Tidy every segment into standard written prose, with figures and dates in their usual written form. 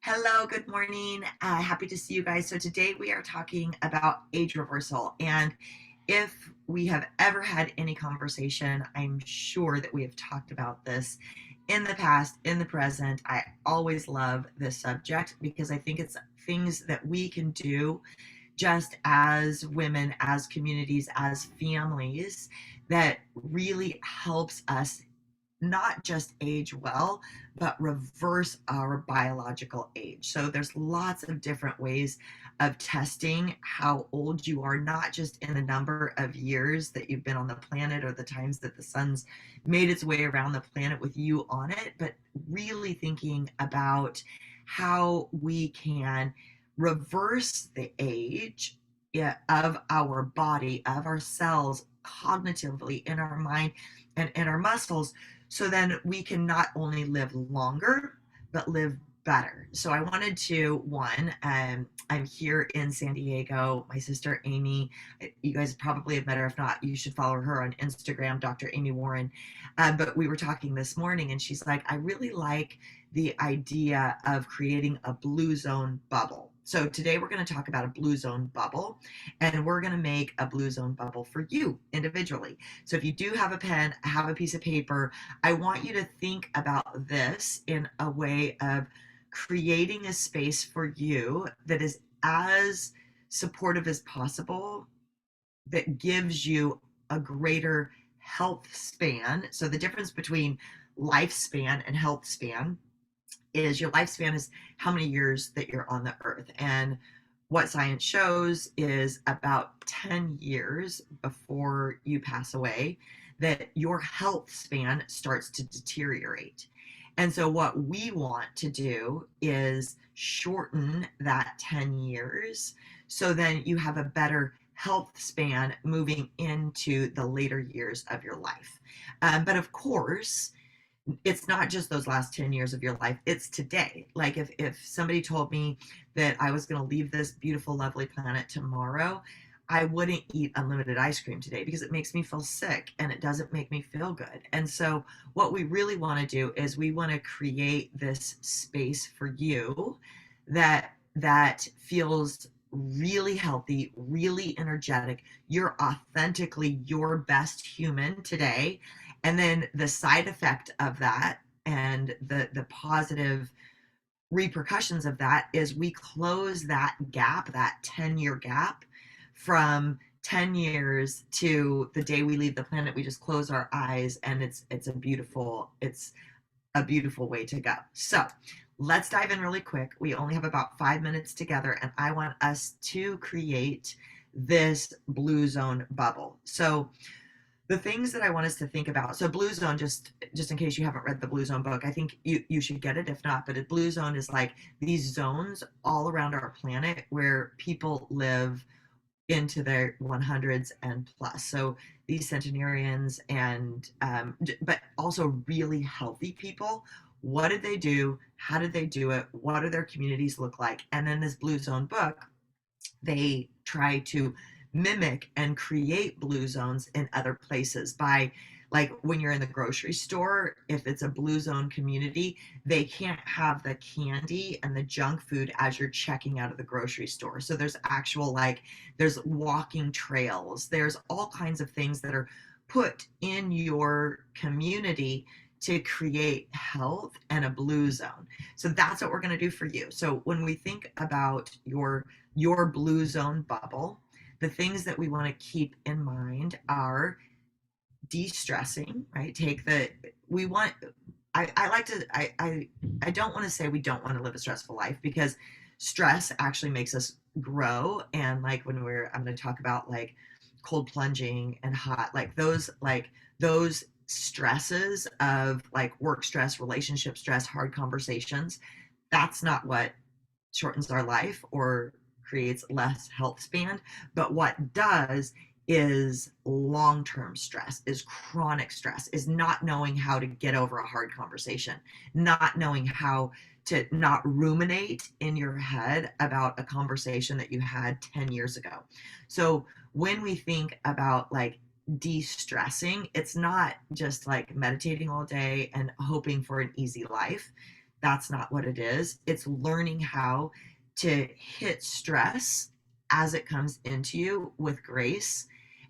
Hello, good morning. Happy to see you guys. So, today we are talking about age reversal. And if we have ever had any conversation, I'm sure that we have talked about this in the past, in the present. I always love this subject because I think it's things that we can do just as women, as communities, as families that really helps us not just age well, but reverse our biological age. So there's lots of different ways of testing how old you are, not just in the number of years that you've been on the planet or the times that the sun's made its way around the planet with you on it, but really thinking about how we can reverse the age, of our body, of our cells, cognitively in our mind and in our muscles, so then we can not only live longer, but live better. So I wanted to, I'm here in San Diego. My sister Amy, you guys probably have met her. If not, you should follow her on Instagram, Dr. Amy Warren. But we were talking this morning, and she's like, I really like the idea of creating a blue zone bubble. So today we're going to talk about a blue zone bubble, and we're going to make a blue zone bubble for you individually. So if you do have a pen, have a piece of paper, I want you to think about this in a way of creating a space for you that is as supportive as possible, that gives you a greater health span. So the difference between lifespan and health span is your lifespan is how many years that you're on the earth. And what science shows is about 10 years before you pass away, that your health span starts to deteriorate. And so, what we want to do is shorten that 10 years so then you have a better health span moving into the later years of your life. But of course, it's not just those last 10 years of your life, it's today. Like if somebody told me that I was going to leave this beautiful lovely planet tomorrow, I wouldn't eat unlimited ice cream today because it makes me feel sick and it doesn't make me feel good. And so what we really want to do is we want to create this space for you that feels really healthy, really energetic. You're authentically your best human today. And then the side effect of that and the positive repercussions of that is we close that gap, that 10-year gap from 10 years to the day we leave the planet. We just close our eyes, and it's a beautiful way to go. So let's dive in really quick. We only have about 5 minutes together, and I want us to create this blue zone bubble. So the things that I want us to think about. So Blue Zone, just in case you haven't read the Blue Zone book, I think you should get it if not. But a Blue Zone is like these zones all around our planet where people live into their 100s and plus. So these centenarians and but also really healthy people. What did they do? How did they do it? What do their communities look like? And then this Blue Zone book, they try to mimic and create blue zones in other places by, like, when you're in the grocery store, if it's a blue zone community, they can't have the candy and the junk food as you're checking out of the grocery store. So there's actual, like, there's walking trails, there's all kinds of things that are put in your community to create health and a blue zone. So that's what we're going to do for you. So when we think about your blue zone bubble, the things that we want to keep in mind are de-stressing, right? We want, I like to, I don't want to say we don't want to live a stressful life, because stress actually makes us grow. And like I'm going to talk about like cold plunging and hot, like those stresses of like work stress, relationship stress, hard conversations. That's not what shortens our life or creates less health span. But what does is long-term stress, is chronic stress, is not knowing how to get over a hard conversation, not knowing how to not ruminate in your head about a conversation that you had 10 years ago. So when we think about like de-stressing, it's not just like meditating all day and hoping for an easy life. That's not what it is. It's learning how to hit stress as it comes into you with grace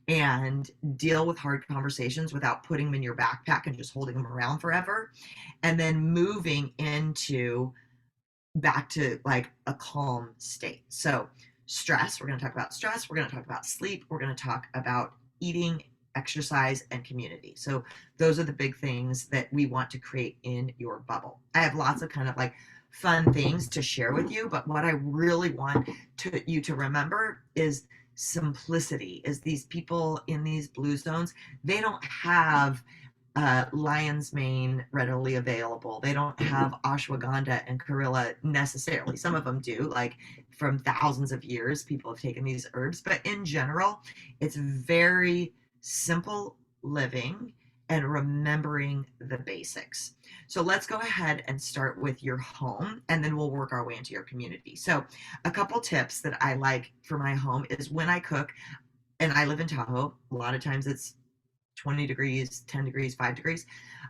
and deal with hard conversations without putting them in your backpack and just holding them around forever. And then moving into back to like a calm state. So, stress, we're going to talk about stress, we're going to talk about sleep, we're going to talk about eating, exercise, and community. So, those are the big things that we want to create in your bubble. I have lots of kind of like fun things to share with you, but what I really want you to remember is simplicity. Is these people in these blue zones, they don't have lion's mane readily available. They don't have ashwagandha and karilla necessarily. Some of them do, like from thousands of years, people have taken these herbs. But in general, it's very simple living and remembering the basics. So let's go ahead and start with your home, and then we'll work our way into your community. So, a couple tips that I like for my home is when I cook, and I live in Tahoe, a lot of times it's 20 degrees, 10 degrees, 5 degrees.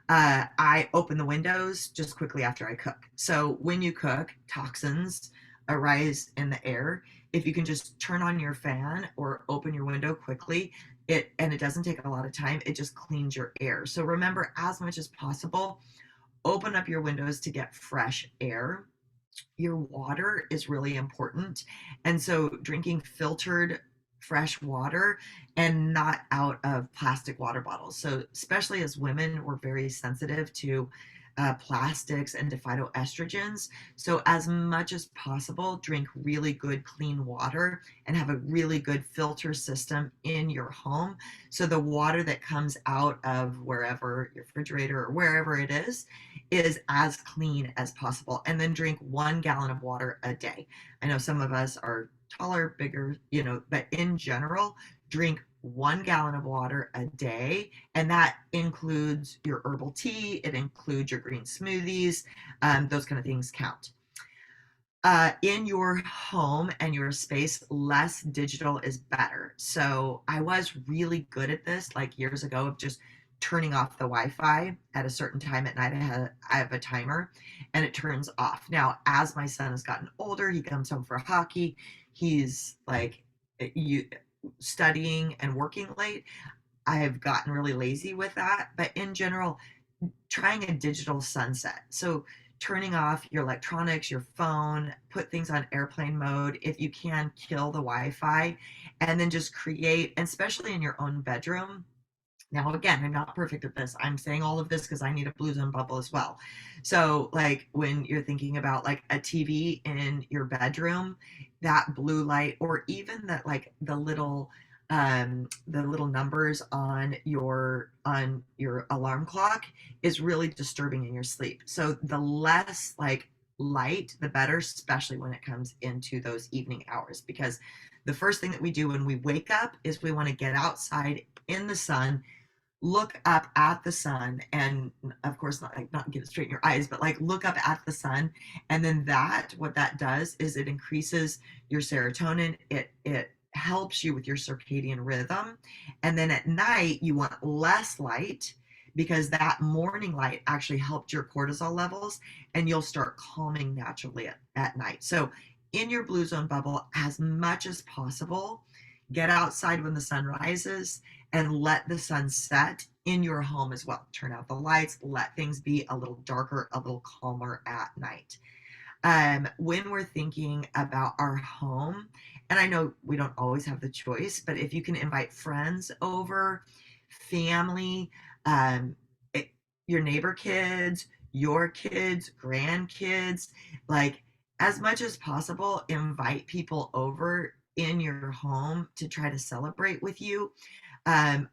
I open the windows just quickly after I cook. So when you cook, toxins arise in the air. If you can just turn on your fan or open your window quickly, it doesn't take a lot of time, it just cleans your air. So remember, as much as possible, open up your windows to get fresh air. Your water is really important. And so drinking filtered fresh water and not out of plastic water bottles. So, especially as women, we're very sensitive to plastics and to phytoestrogens. So, as much as possible, drink really good, clean water and have a really good filter system in your home. So, the water that comes out of wherever your refrigerator or wherever it is as clean as possible. And then drink 1 gallon of water a day. I know some of us are taller, bigger, but in general, drink 1 gallon of water a day. And that includes your herbal tea, it includes your green smoothies, those kind of things count. In your home and your space, less digital is better. So I was really good at this like years ago of just turning off the Wi-Fi at a certain time at night. I have a timer and it turns off. Now, as my son has gotten older, he comes home for hockey. He's like you studying and working late. I have gotten really lazy with that, but in general, trying a digital sunset. So turning off your electronics, your phone, put things on airplane mode. If you can, kill the Wi-Fi, and then just create, and especially in your own bedroom. Now, again, I'm not perfect at this. I'm saying all of this because I need a blue zone bubble as well. So, like when you're thinking about like a TV in your bedroom, that blue light, or even that like the little numbers on your alarm clock is really disturbing in your sleep. So the less like light, the better, especially when it comes into those evening hours, because the first thing that we do when we wake up is we want to get outside in the sun, look up at the sun, and of course not get it straight in your eyes, but like look up at the sun. And then what that does is it increases your serotonin, it helps you with your circadian rhythm. And then at night you want less light, because that morning light actually helped your cortisol levels, and you'll start calming naturally at night. So in your blue zone bubble, as much as possible, get outside when the sun rises and let the sun set in your home as well. Turn out the lights, let things be a little darker, a little calmer at night. When we're thinking about our home, and I know we don't always have the choice, but if you can invite friends over, family, um, it, your neighbor kids, your kids, grandkids, like as much as possible, invite people over in your home to try to celebrate with you,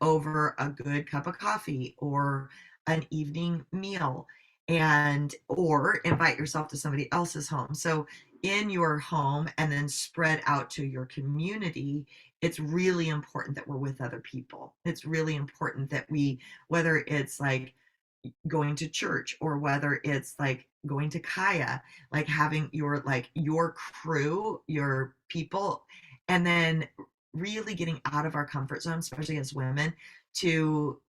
over a good cup of coffee or an evening meal, and or invite yourself to somebody else's home. So in your home and then spread out to your community, it's really important that we're with other people. It's really important that whether it's like going to church or whether it's like going to kaya, like having your crew, your people, and then really getting out of our comfort zone, especially as women, to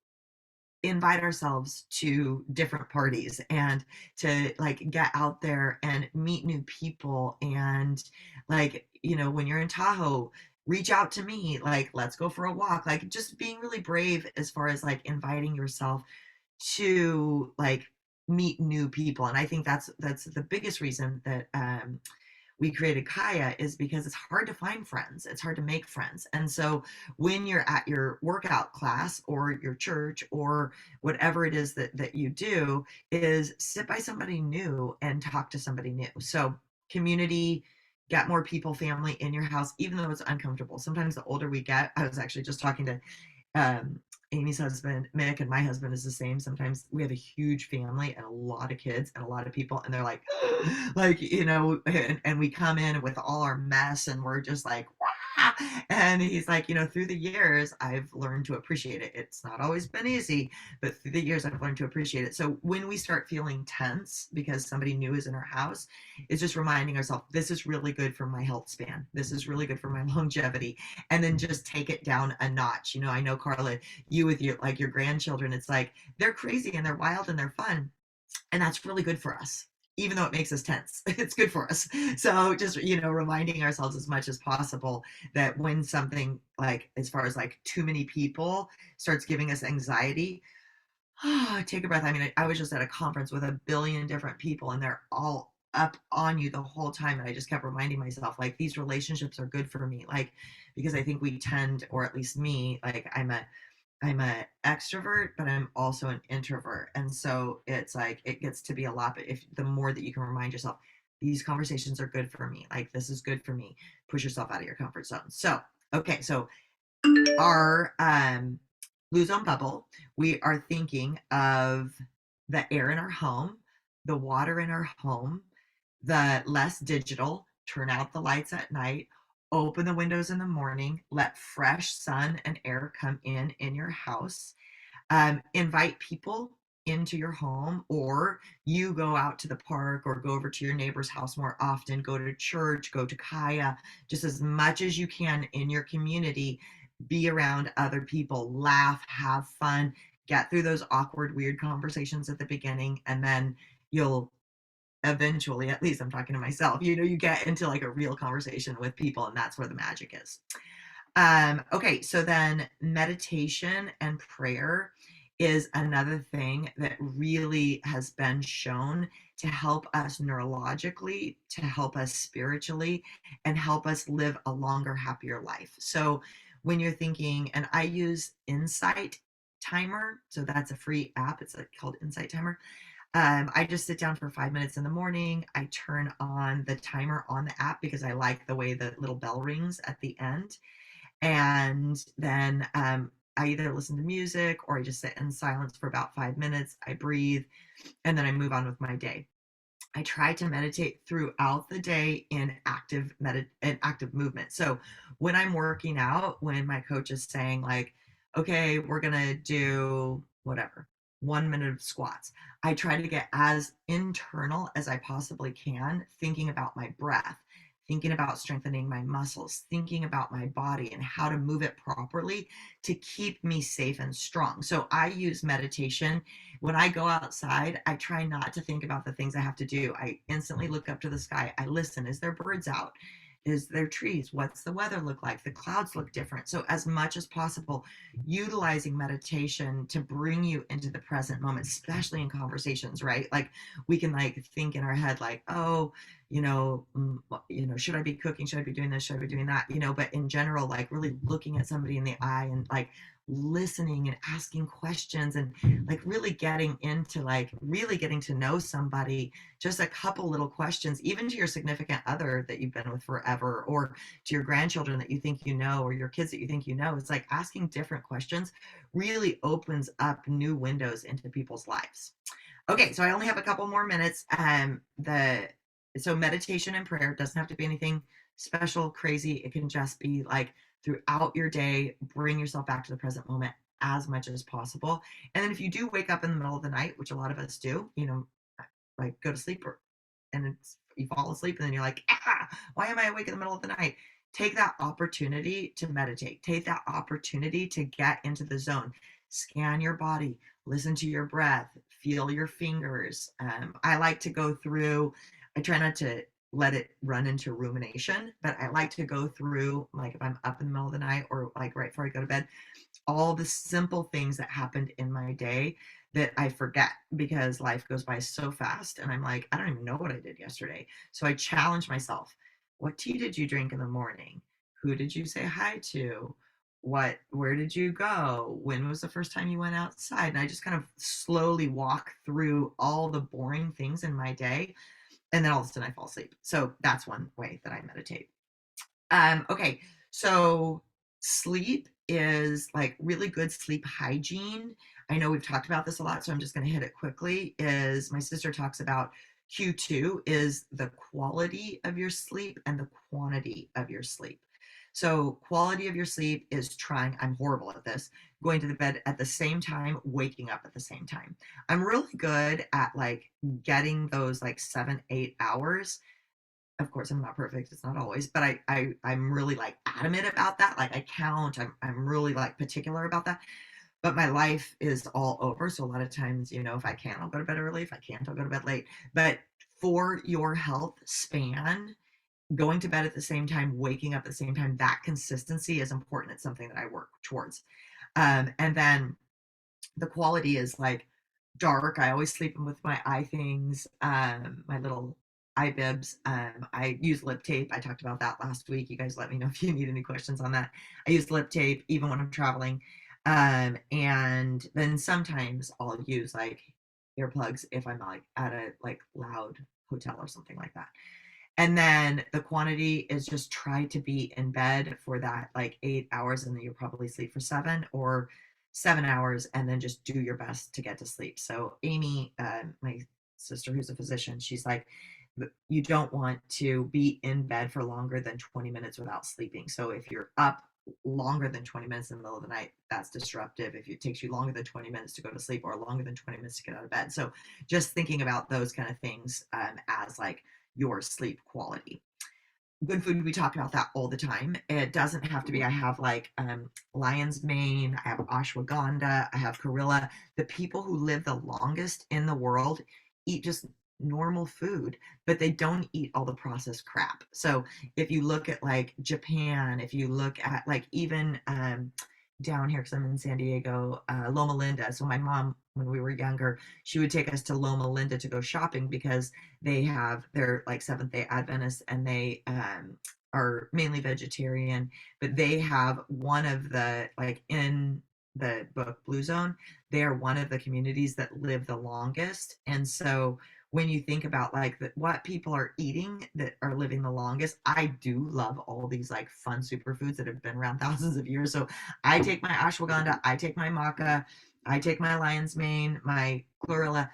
invite ourselves to different parties and to like get out there and meet new people. And like, when you're in Tahoe, reach out to me, like, let's go for a walk, like just being really brave as far as like inviting yourself to like meet new people. And I think that's the biggest reason that we created Kaya, is because it's hard to find friends. It's hard to make friends. And so when you're at your workout class or your church or whatever it is that you do, is sit by somebody new and talk to somebody new. So community, get more people, family in your house, even though it's uncomfortable. Sometimes the older we get, I was actually just talking to um, Amy's husband, Mick, and my husband is the same. Sometimes we have a huge family and a lot of kids and a lot of people, and they're like, like, and we come in with all our mess and we're just like, "Wah!" And he's like, through the years, I've learned to appreciate it. It's not always been easy, but through the years, I've learned to appreciate it. So when we start feeling tense because somebody new is in our house, it's just reminding ourselves, this is really good for my health span. This is really good for my longevity. And then just take it down a notch. I know, Carla, you with your grandchildren, it's like they're crazy and they're wild and they're fun, and that's really good for us. Even though it makes us tense, it's good for us. So just reminding ourselves as much as possible that when something, like as far as like too many people, starts giving us anxiety, take a breath. I mean, I was just at a conference with a billion different people and they're all up on you the whole time. And I just kept reminding myself, like, these relationships are good for me. Like, because I think we tend, or at least me, like I'm a extrovert, but I'm also an introvert. And so it's like it gets to be a lot, but if the more that you can remind yourself, these conversations are good for me, like this is good for me, push yourself out of your comfort zone. So, okay, so our blue zone bubble, we are thinking of the air in our home, the water in our home, the less digital, turn out the lights at night, open the windows in the morning, let fresh sun and air come in your house, invite people into your home, or you go out to the park or go over to your neighbor's house more often, go to church, go to Kaya, just as much as you can in your community. Be around other people, laugh, have fun, get through those awkward, weird conversations at the beginning, and then you'll eventually, at least I'm talking to myself, you get into like a real conversation with people, and that's where the magic is. Okay, so then meditation and prayer is another thing that really has been shown to help us neurologically, to help us spiritually, and help us live a longer, happier life. So when you're thinking, and I use Insight Timer, so that's a free app. It's called Insight Timer. I just sit down for 5 minutes in the morning. I turn on the timer on the app because I like the way the little bell rings at the end. And then I either listen to music or I just sit in silence for about 5 minutes. I breathe and then I move on with my day. I try to meditate throughout the day in active movement. So when I'm working out, when my coach is saying like, okay, we're gonna do whatever, 1 minute of squats, I try to get as internal as I possibly can, thinking about my breath, thinking about strengthening my muscles, thinking about my body and how to move it properly to keep me safe and strong. So I use meditation when I go outside. I try not to think about the things I have to do. I instantly look up to the sky. I listen. Is there birds out? Is there trees? What's the weather look like? The clouds look different. So as much as possible, utilizing meditation to bring you into the present moment, especially in conversations, right? Like we can like think in our head like, oh, should I be cooking? Should I be doing this? Should I be doing that? But in general, like really looking at somebody in the eye and like listening and asking questions and like really getting to know somebody, just a couple little questions, even to your significant other that you've been with forever, or to your grandchildren that you think or your kids that you think it's like asking different questions really opens up new windows into people's lives. Okay, so I only have a couple more minutes. So meditation and prayer doesn't have to be anything special, crazy. It can just be like throughout your day, bring yourself back to the present moment as much as possible. And then if you do wake up in the middle of the night, which a lot of us do, like go to sleep and you fall asleep and then you're like, why am I awake in the middle of the night? Take that opportunity to meditate. Take that opportunity to get into the zone. scan your body, listen to your breath, feel your fingers. I like to go through, I try not to let it run into rumination, but I like to go through, like if I'm up in the middle of the night or like right before I go to bed, all the simple things that happened in my day that I forget because life goes by so fast. And I'm like, I don't even know what I did yesterday. So I challenge myself. What tea did you drink in the morning? Who did you say hi to? Where did you go? When was the first time you went outside? And I just kind of slowly walk through all the boring things in my day. And then all of a sudden I fall asleep. So that's one way that I meditate. Okay, so sleep is like really good sleep hygiene. I know we've talked about this a lot, so I'm just going to hit it quickly. Is my sister talks about Q2 is the quality of your sleep and the quantity of your sleep. So, quality of your sleep is trying, I'm horrible at this, going to the bed at the same time, waking up at the same time. I'm really good at like getting those like 7, 8 hours. Of course, I'm not perfect, it's not always, but I'm really like adamant about that. Like I count, I'm really like particular about that. But my life is all over, so a lot of times, if I can, I'll go to bed early. If I can't, I'll go to bed late. But for your health span, going to bed at the same time, waking up at the same time, that consistency is important. It's something that I work towards. And then the quality is like dark. I always sleep with my eye things, my little eye bibs. I use lip tape. I talked about that last week. You guys let me know if you need any questions on that. I use lip tape even when I'm traveling. And then sometimes I'll use like earplugs if I'm like at a like loud hotel or something like that. And then the quantity is just try to be in bed for that like 8 hours, and then you'll probably sleep for 7 or 7 hours, and then just do your best to get to sleep. So Amy, my sister who's a physician, she's like, you don't want to be in bed for longer than 20 minutes without sleeping. So if you're up longer than 20 minutes in the middle of the night, that's disruptive. If it takes you longer than 20 minutes to go to sleep or longer than 20 minutes to get out of bed. So just thinking about those kind of things as like your sleep quality. Good food, we talk about that all the time. It doesn't have to be, I have like lion's mane, I have ashwagandha, I have Karilla. The people who live the longest in the world eat just normal food, but they don't eat all the processed crap. So if you look at like Japan, if you look at like even down here, because I'm in San Diego, Loma Linda. So my mom, when we were younger, she would take us to Loma Linda to go shopping because they're like Seventh Day Adventists, and they are mainly vegetarian, but they have one of the like in the book Blue Zone, they are one of the communities that live the longest. And so when you think about like what people are eating that are living the longest, I do love all these like fun superfoods that have been around thousands of years. So I take my ashwagandha, I take my maca, I take my lion's mane, my chlorella,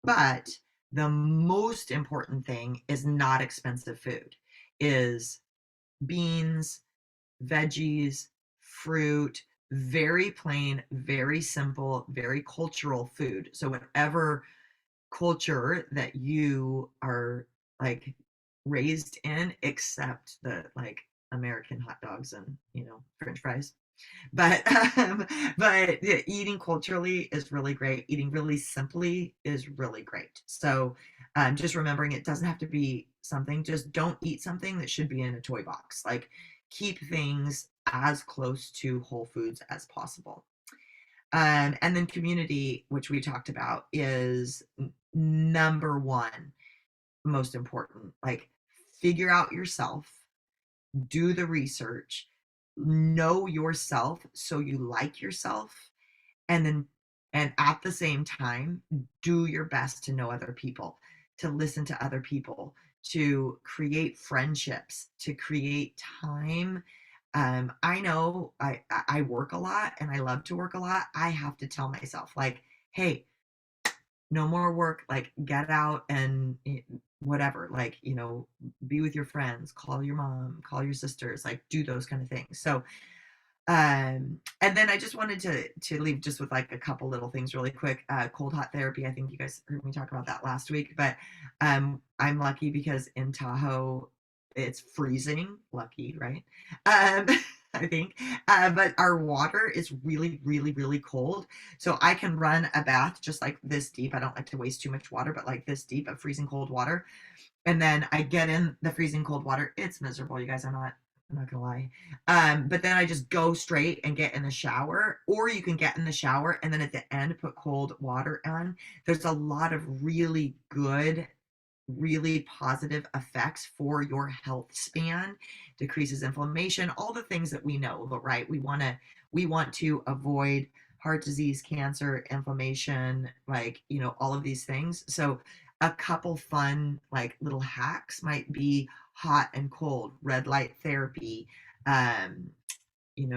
but the most important thing is not expensive food, is beans, veggies, fruit, very plain, very simple, very cultural food. So whatever culture that you are like raised in, except the like American hot dogs and French fries. But but yeah, eating culturally is really great. Eating really simply is really great. So just remembering it doesn't have to be something. Just don't eat something that should be in a toy box. Like keep things as close to whole foods as possible. And then community, which we talked about, is number one most important. Like figure out yourself, do the research, know yourself so you like yourself, and then and at the same time do your best to know other people, to listen to other people, to create friendships, to create time. I know I work a lot and I love to work a lot. I have to tell myself like, hey, no more work, like get out and whatever, like be with your friends, call your mom, call your sisters, like do those kind of things. So and then I just wanted to leave just with like a couple little things really quick. Cold hot therapy, I think you guys heard me talk about that last week, but I'm lucky because in Tahoe it's freezing. Lucky, right? um I think. But our water is really, really, really cold. So I can run a bath just like this deep. I don't like to waste too much water, but like this deep of freezing cold water. And then I get in the freezing cold water. It's miserable, you guys. I'm not gonna lie. But then I just go straight and get in the shower, or you can get in the shower and then at the end put cold water on. There's a lot of really good, really positive effects for your health span, decreases inflammation, all the things that we know, right? We want to avoid heart disease, cancer, inflammation, like, all of these things. So a couple fun like little hacks might be hot and cold, red light therapy, um,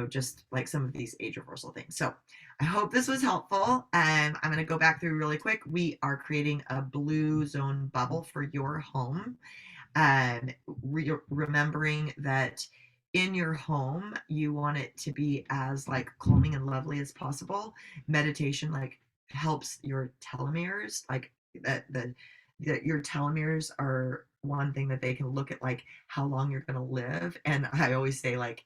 just like some of these age reversal things. So I hope this was helpful. I'm going to go back through really quick. We are creating a blue zone bubble for your home. Remembering that in your home, you want it to be as like calming and lovely as possible. Meditation like helps your telomeres, like that your telomeres are one thing that they can look at, like how long you're going to live. And I always say, like,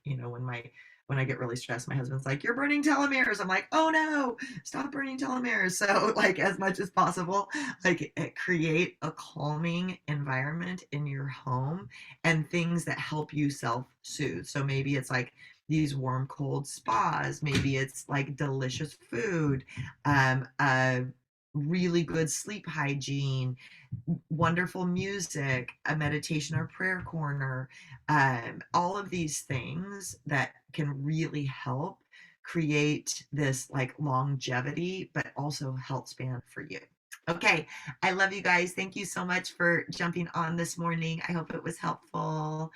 when I get really stressed, my husband's like, "You're burning telomeres." I'm like, "Oh no, stop burning telomeres." So like as much as possible, like create a calming environment in your home and things that help you self-soothe. So maybe it's like these warm cold spas, maybe it's like delicious food, a really good sleep hygiene, wonderful music, a meditation or prayer corner, all of these things that can really help create this like longevity, but also health span for you. Okay, I love you guys. Thank you so much for jumping on this morning. I hope it was helpful.